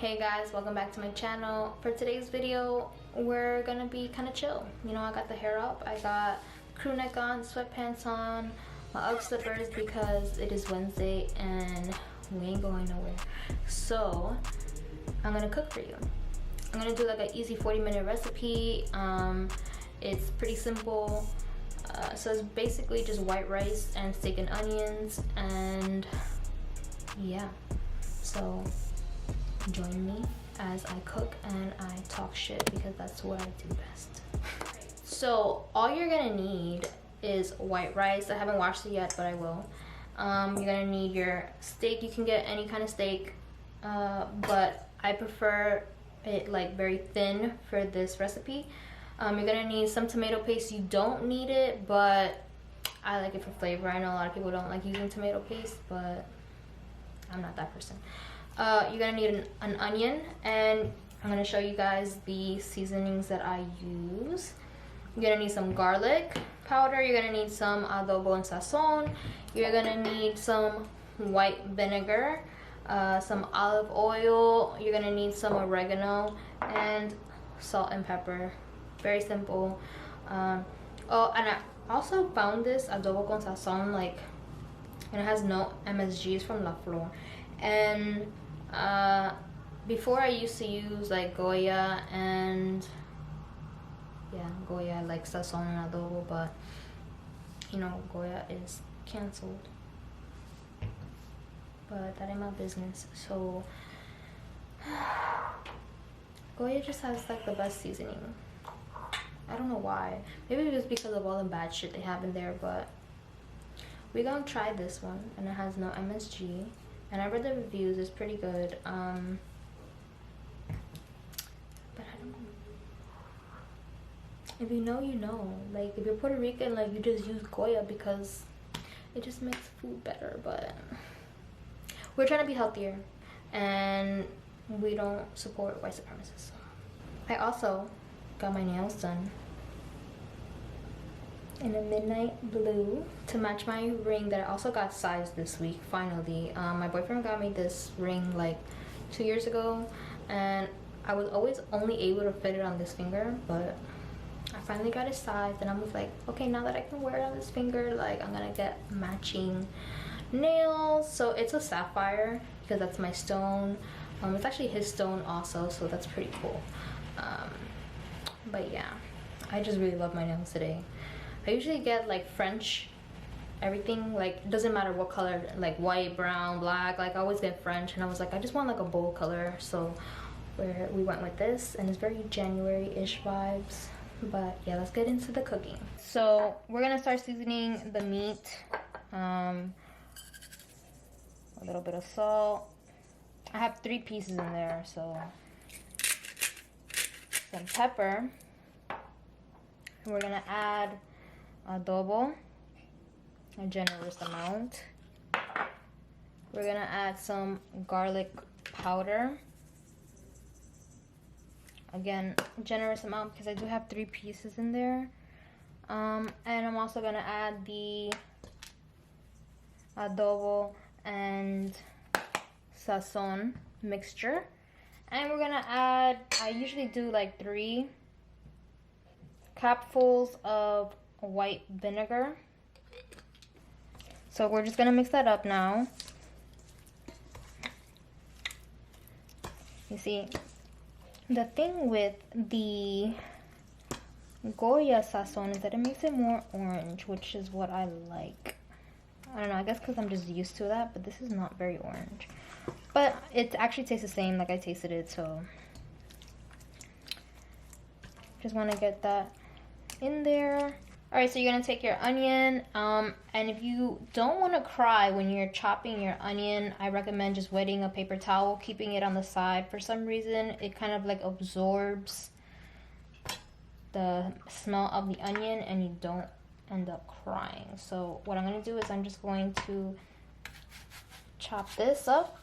Hey guys, welcome back to my channel. For today's video, we're gonna be kind of chill. You know, I got the hair up, I got crew neck on, sweatpants on, my UGG slippers because it is Wednesday and we ain't going nowhere. So I'm gonna cook for you. I'm gonna do like an easy 40-minute recipe. It's pretty simple. So it's basically just white rice and steak and onions, and yeah, so join me as I cook and I talk shit because that's what I do best. So all you're gonna need is white rice. I haven't washed it yet, but I will. You're gonna need your steak. You can get any kind of steak, but I prefer it like very thin for this recipe. You're gonna need some tomato paste. You don't need it, but I like it for flavor. I know a lot of people don't like using tomato paste, but I'm not that person. You're gonna need an onion, and I'm gonna show you guys the seasonings that I use. You're gonna need some garlic powder. You're gonna need some Adobo and Sazon. You're gonna need some white vinegar, some olive oil. You're gonna need some oregano and salt and pepper. Very simple. Oh, and I also found this Adobo con Sazon, like, and it has no MSGs from La Flor. And before I used to use like Goya and Goya, like Sazon and Adobo, but you know, Goya is canceled. But that ain't my business. So Goya just has like the best seasoning. I don't know why. Maybe it was because of all the bad shit they have in there, but we're gonna try this one, and it has no MSG. And I read the reviews, it's pretty good. But I don't know. If you know, you know. Like, if you're Puerto Rican, like, you just use Goya because it just makes food better. But we're trying to be healthier, and we don't support white supremacists. I also got my nails done in a midnight blue to match my ring that I also got sized this week, finally. My boyfriend got me this ring like 2 years ago, and I was always only able to fit it on this finger, but I finally got it sized, and I was like, okay, now that I can wear it on this finger, like, I'm gonna get matching nails. So it's a sapphire because that's my stone. It's actually his stone also, so that's pretty cool. But yeah, I just really love my nails today. I usually get like French everything, like it doesn't matter what color, like white, brown, black, like I always get French, and I was like, I just want like a bold color, so we went with this, and it's very January-ish vibes. But yeah, let's get into the cooking. So we're gonna start seasoning the meat. A little bit of salt. I have 3 pieces in there, so some pepper. And we're gonna add adobo, a generous amount. We're gonna add some garlic powder, again generous amount because I do have 3 pieces in there. And I'm also gonna add the adobo and sazon mixture, and we're gonna add, I usually do like 3 cupfuls of white vinegar. So we're just gonna mix that up now. You see, the thing with the Goya Sazon is that it makes it more orange, which is what I like. I don't know, I guess because I'm just used to that, but this is not very orange. But it actually tastes the same, like I tasted it, so just want to get that in there. All right, so you're gonna take your onion, and if you don't want to cry when you're chopping your onion, I recommend just wetting a paper towel, keeping it on the side. For some reason, it kind of like absorbs the smell of the onion, and you don't end up crying. So what I'm gonna do is I'm just going to chop this up.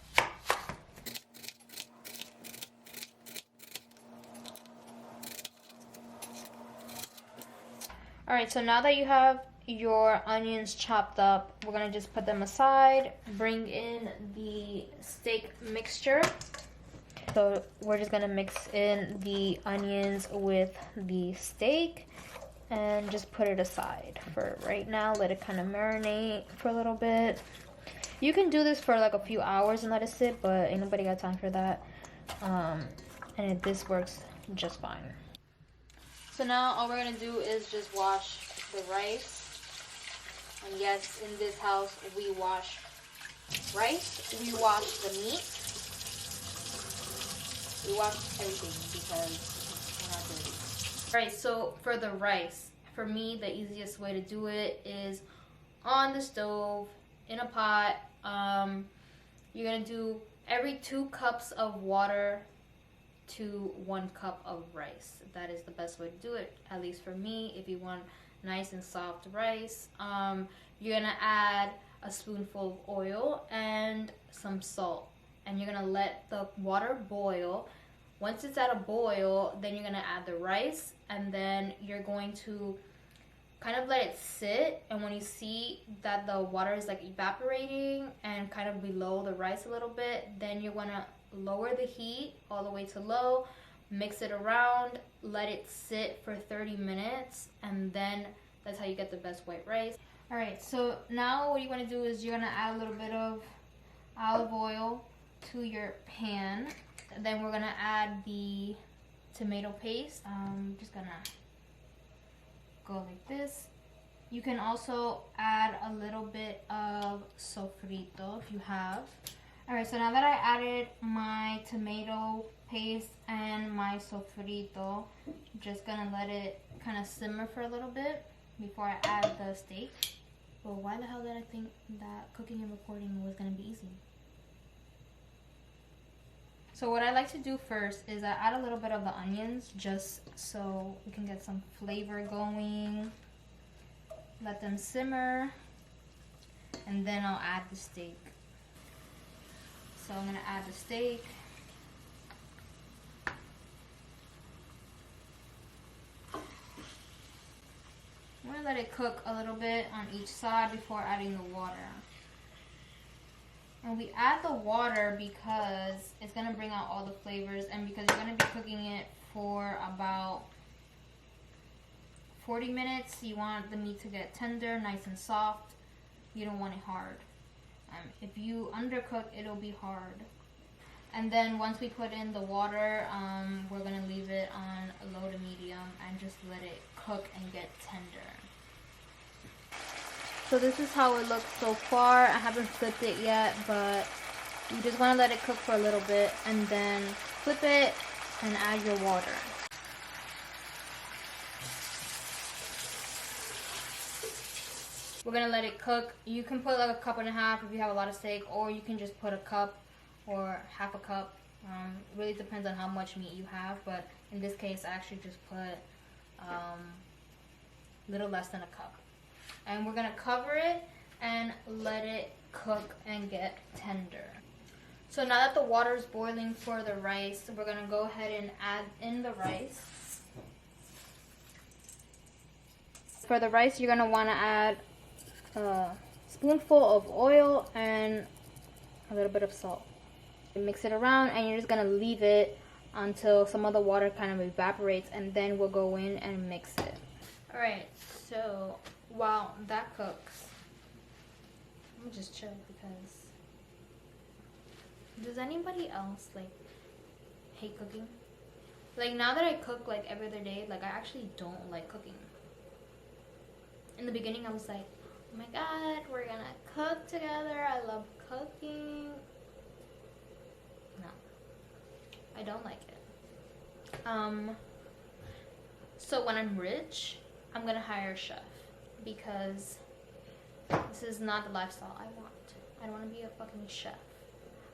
All right, so now that you have your onions chopped up, we're gonna just put them aside. Bring in the steak mixture. So we're just gonna mix in the onions with the steak and just put it aside for right now. Let it kind of marinate for a little bit. You can do this for like a few hours and let it sit, but ain't nobody got time for that. And this works just fine. So now all we're gonna do is just wash the rice. And yes, in this house we wash rice, we wash the meat, we wash everything because we're not dirty. Alright, so for the rice, for me the easiest way to do it is on the stove, in a pot. You're gonna do every 2 cups of water to 1 cup of rice. That is the best way to do it, at least for me. If you want nice and soft rice, you're gonna add a spoonful of oil and some salt, and you're gonna let the water boil. Once it's at a boil, then you're gonna add the rice, and then you're going to kind of let it sit. And when you see that the water is like evaporating and kind of below the rice a little bit, then you're gonna lower the heat all the way to low, mix it around, let it sit for 30 minutes, and then that's how you get the best white rice. Alright, so now what you want to do is you're going to add a little bit of olive oil to your pan. And then we're going to add the tomato paste. I'm just going to go like this. You can also add a little bit of sofrito if you have. Alright, so now that I added my tomato paste and my sofrito, I'm just gonna let it kind of simmer for a little bit before I add the steak. Well, why the hell did I think that cooking and recording was gonna be easy? So what I like to do first is I add a little bit of the onions just so we can get some flavor going. Let them simmer, and then I'll add the steak. So I'm gonna add the steak. I'm gonna let it cook a little bit on each side before adding the water. And we add the water because it's gonna bring out all the flavors, and because you're gonna be cooking it for about 40 minutes. You want the meat to get tender, nice and soft. You don't want it hard. If you undercook, it'll be hard. And then once we put in the water, we're gonna leave it on low to medium and just let it cook and get tender. So this is how it looks so far. I haven't flipped it yet, but you just want to let it cook for a little bit and then flip it and add your water. We're gonna let it cook. You can put like a cup and a half if you have a lot of steak, or you can just put a cup or half a cup. Really depends on how much meat you have, but in this case I actually just put a little less than a cup. And we're gonna cover it and let it cook and get tender. So now that the water is boiling for the rice, we're gonna go ahead and add in the rice. For the rice, you're gonna wanna add a spoonful of oil and a little bit of salt. You mix it around, and you're just gonna leave it until some of the water kind of evaporates, and then we'll go in and mix it. Alright, so while that cooks, I'm just chill because does anybody else like hate cooking? Like now that I cook like every other day, like I actually don't like cooking. In the beginning I was like, oh my god, we're gonna cook together, I love cooking. No, I don't like it. So when I'm rich, I'm gonna hire a chef, because this is not the lifestyle I want. I don't want to be a fucking chef.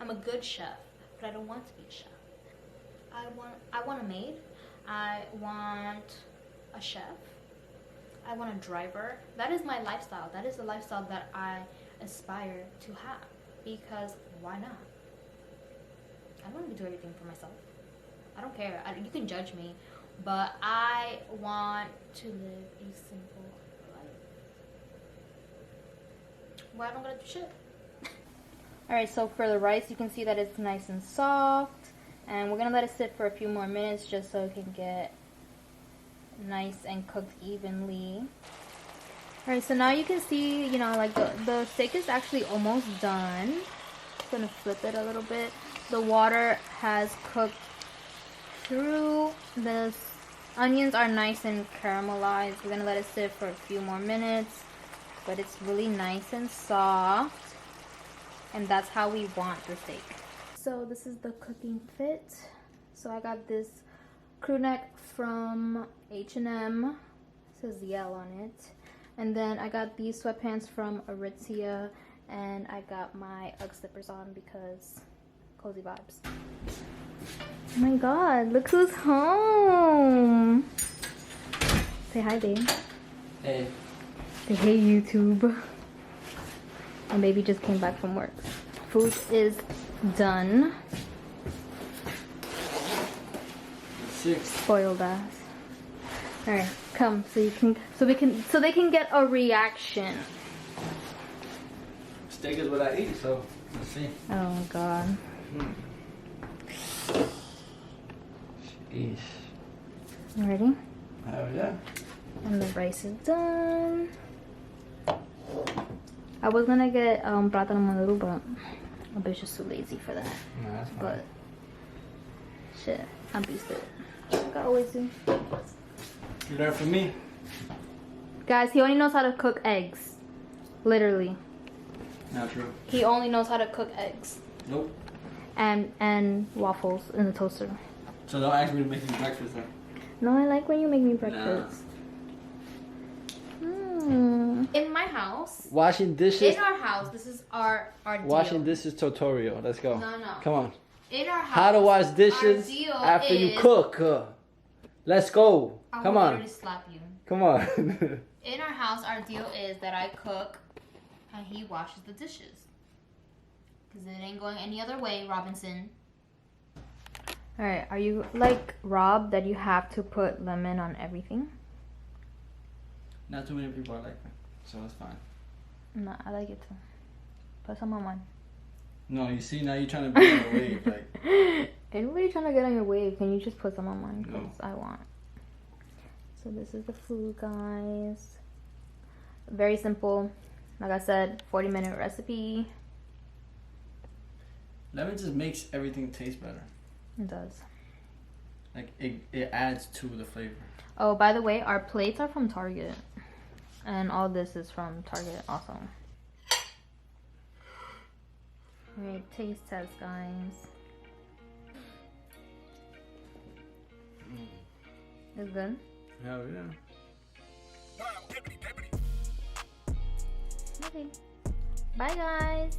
I'm a good chef, but I don't want to be a chef. I want a maid. I want a chef. I want a driver. That is my lifestyle. That is the lifestyle that I aspire to have, because why not? I don't want to do everything for myself. I don't care. You can judge me, but I want to live a simple life. Well, I don't gotta do shit. Alright, so for the rice, you can see that it's nice and soft. And we're gonna let it sit for a few more minutes just so it can get nice and cooked evenly. Alright, so now you can see, you know, like the steak is actually almost done. Just gonna flip it a little bit. The water has cooked through. The onions are nice and caramelized. We're gonna let it sit for a few more minutes, but it's really nice and soft, and that's how we want the steak. So this is the cooking fit. So I got this crew neck from H&M. It says Yell on it. And then I got these sweatpants from Aritzia, and I got my UGG slippers on because cozy vibes. Oh my god, look who's home. Say hi, babe. Hey. Say hey, YouTube. My baby just came back from work. Food is done. Six. Spoiled ass. Alright, come so they can get a reaction. Steak is what I eat, so let's see. Oh god. Sheesh. You ready? Oh yeah. And the rice is done. I was gonna get plátano maduro, but my bitch is too lazy for that. No, that's fine. But shit, I'm BISTEC. Like I always do. You learn from me. Guys, he only knows how to cook eggs. Literally. Not true. He only knows how to cook eggs. Nope. And waffles in the toaster. So don't ask me to make you breakfast then. No, I like when you make me breakfast. In my house. Washing dishes. In our house, this is our deal. Washing dishes tutorial. Let's go. No. Come on. In our house. How to wash dishes our deal after is, you cook. Let's go. Come on. I will slap you. Come on. In our house, our deal is that I cook and he washes the dishes. Because it ain't going any other way, Robinson. Alright, are you like Rob that you have to put lemon on everything? Not too many people are like that, so that's fine. No, I like it too. Put some on mine. No, you see, now you're trying to be on the wave. Like, anybody trying to get on your wave, can you just put some on mine? Because no. I want. So this is the food, guys. Very simple. Like I said, 40-minute recipe. lemon just makes everything taste better. It does. Like, it adds to the flavor. Oh, by the way, our plates are from Target. And all this is from Target also. Alright, taste test, guys. It's good? Hell yeah. Okay. Bye, guys.